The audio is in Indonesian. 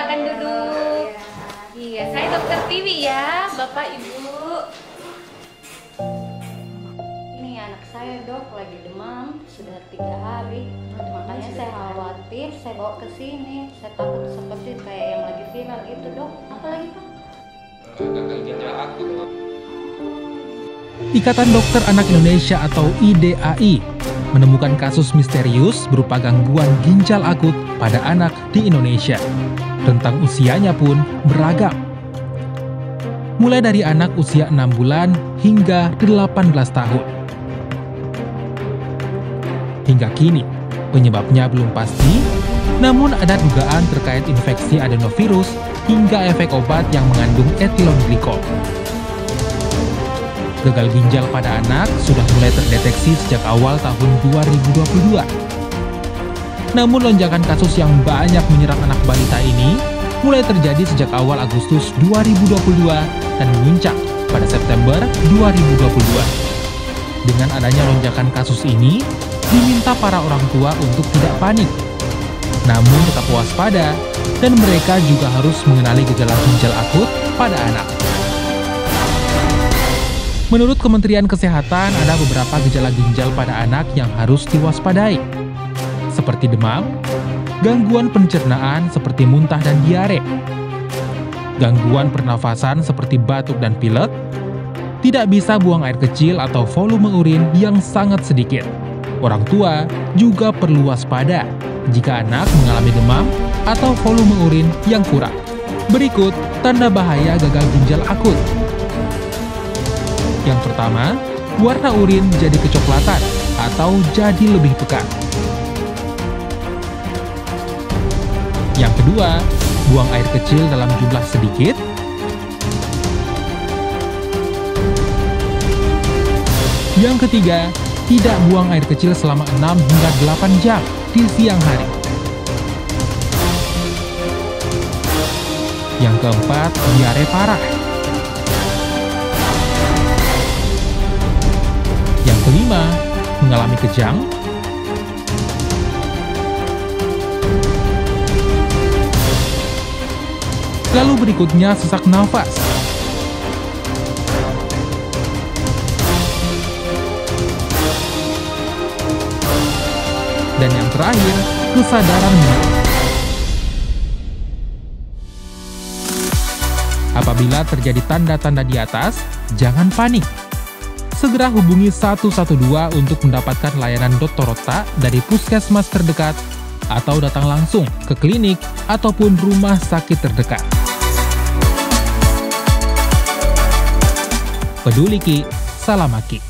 silakan duduk. Iya, saya Dokter Tiwi ya, Bapak Ibu. Ini anak saya dok lagi demam sudah 3 hari, makanya saya khawatir, saya bawa ke sini. Saya takut seperti kayak yang lagi viral itu dok. Apa lagi Pak? Gagal ginjal akut. Ikatan Dokter Anak Indonesia atau IDAI menemukan kasus misterius berupa gangguan ginjal akut pada anak di Indonesia. Rentang usianya pun beragam. Mulai dari anak usia 6 bulan hingga 18 tahun. Hingga kini, penyebabnya belum pasti, namun ada dugaan terkait infeksi adenovirus hingga efek obat yang mengandung etilon glikol. Gagal ginjal pada anak sudah mulai terdeteksi sejak awal tahun 2022. Namun lonjakan kasus yang banyak menyerang anak balita ini mulai terjadi sejak awal Agustus 2022 dan memuncak pada September 2022. Dengan adanya lonjakan kasus ini, diminta para orang tua untuk tidak panik, namun tetap waspada, dan mereka juga harus mengenali gejala ginjal akut pada anak. Menurut Kementerian Kesehatan, ada beberapa gejala ginjal pada anak yang harus diwaspadai, seperti demam, gangguan pencernaan seperti muntah dan diare, gangguan pernafasan seperti batuk dan pilek, tidak bisa buang air kecil atau volume urin yang sangat sedikit. Orang tua juga perlu waspada jika anak mengalami demam atau volume urin yang kurang. Berikut tanda bahaya gagal ginjal akut. Yang pertama, warna urin jadi kecoklatan atau jadi lebih pekat. Yang kedua, buang air kecil dalam jumlah sedikit. Yang ketiga, tidak buang air kecil selama 6 hingga 8 jam di siang hari. Yang keempat, diare parah. Yang kelima, mengalami kejang. Lalu berikutnya sesak nafas. Dan yang terakhir, kesadaran menurun. Apabila terjadi tanda-tanda di atas, jangan panik. Segera hubungi 112 untuk mendapatkan layanan Dottorota dari puskesmas terdekat atau datang langsung ke klinik ataupun rumah sakit terdekat. Peduli Ki, Salam Aki.